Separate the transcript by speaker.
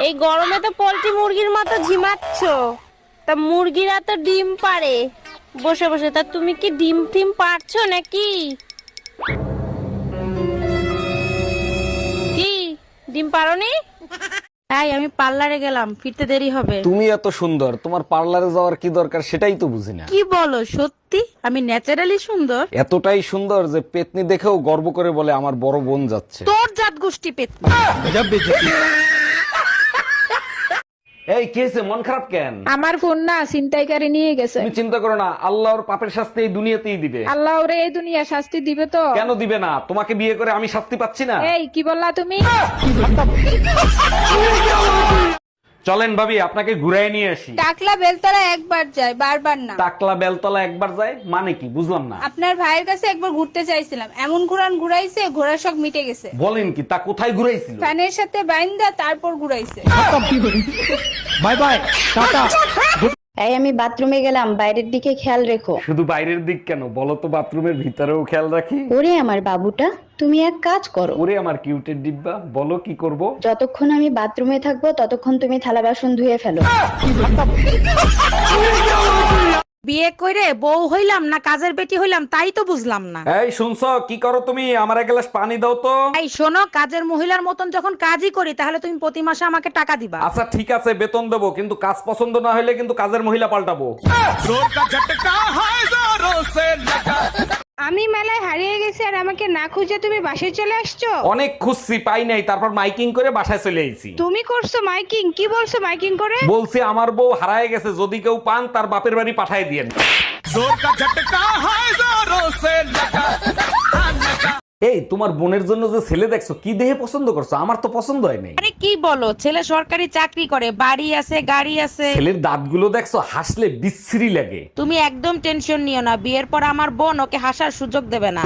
Speaker 1: এই গরমে তো পোল্ট্রি মুরগির মতো ঝিমাচ্ছ। তা মুরগিরা তো ডিম পাড়ে বসে বসে, তা তুমি কি ডিম টিম পারছো নাকি? কি ডিম পারোনি?
Speaker 2: তাই আমি পার্লারে গেলাম, ফিরতে দেরি হবে।
Speaker 3: তুমি এত সুন্দর, তোমার পার্লারে যাওয়ার কি দরকার সেটাই তো বুঝি না।
Speaker 2: কি বলো, সত্যি আমি ন্যাচারালি সুন্দর?
Speaker 3: এতটাই সুন্দর যে পেতনি দেখেও গর্ব করে বলে আমার বড় বোন যাচ্ছে।
Speaker 2: তোর জাত গোষ্ঠী পেতনি।
Speaker 3: এই কি হয়েছে, মন খারাপ কেন?
Speaker 4: আমার ফোন না ছিনতাইকারী নিয়ে গেছে।
Speaker 3: তুমি চিন্তা করো না, আল্লাহর পাপের শাস্তি এই দুনিয়াতেই দিবে।
Speaker 4: আল্লাহ ওরে এই দুনিয়া শাস্তি দিবে তো।
Speaker 3: কেন দিবে না? তোমাকে বিয়ে করে আমি শাস্তি পাচ্ছি না?
Speaker 4: এই কি বললা তুমি?
Speaker 3: চলেন ভাবি, আপনাকে ঘুরাই নিয়ে আসি।
Speaker 5: টাকলা বেলতলা একবার যায়, বারবার না।
Speaker 3: টাকলা বেলতলা একবার যায় মানে কি, বুঝলাম না।
Speaker 5: আপনার ভাইয়ের কাছে একবার ঘুরতে চাইছিলাম, এমন ঘুরাইছে, ঘোড়ার শখ মিটে গেছে।
Speaker 3: বলেন কি, তা কোথায় ঘুরাইছিল?
Speaker 5: ফ্যানের সাথে বাইন্দা তারপর ঘুরাইছে।
Speaker 3: Bye bye, tata.
Speaker 6: এই আমি বাথরুমে গেলাম, বাইরের দিকে খেয়াল রেখো।
Speaker 3: শুধু বাইরের দিক কেন, বলো তো বাথরুমের ভিতরেও খেয়াল রাখি।
Speaker 6: ওরে আমার বাবুটা, তুমি এক কাজ করো।
Speaker 3: ওরে আমার কিউটের ডিব্বা, বলো কি করব?
Speaker 6: যতক্ষণ আমি বাথরুমে থাকবো ততক্ষণ তুমি থালা বাসন ধুয়ে ফেলো।
Speaker 2: বিয়ে করে বউ হইলাম না কাজের বেটি হইলাম তাই তো বুঝলাম না।
Speaker 3: এই শুনছো, কি করো তুমি? আমার এক গ্লাস পানি দাও তো।
Speaker 2: এই শোনো, কাজের মহিলার মতন যখন কাজই করি তাহলে তুমি প্রতি মাসে আমাকে টাকা দিবা।
Speaker 3: আচ্ছা ঠিক আছে, বেতন দেবো, কিন্তু কাজ পছন্দ না হলে কিন্তু কাজের মহিলা পাল্টাবো।
Speaker 5: আমি মেলায় হারিয়ে গেছি আর আমাকে না খুঁজে তুমি বাসায় চলে আসছো।
Speaker 3: অনেক খুঁজছি, পাই নাই, তারপর মাইকিং করে বাসায় চলে আইছি।
Speaker 5: তুমি করছো মাইকিং? কি বলছো মাইকিং করে?
Speaker 3: বলছি আমার বউ হারায় গেছে, যদি কেউ পান তার বাপের বাড়ি পাঠায় দিয়েন। এই তোমার বোনের জন্য যে ছেলে দেখছো, কি দেহে পছন্দ করছো? আমার তো পছন্দ হয় নাই।
Speaker 2: আরে কি বলো, ছেলে সরকারি চাকরি করে, বাড়ি আছে, গাড়ি আছে।
Speaker 3: ছেলের দাঁতগুলো দেখছো, হাসলে বিশ্রী লাগে।
Speaker 2: তুমি একদম টেনশন নিও না, বিয়ের পর আমার বোন ওকে হাসার সুযোগ দেবে না।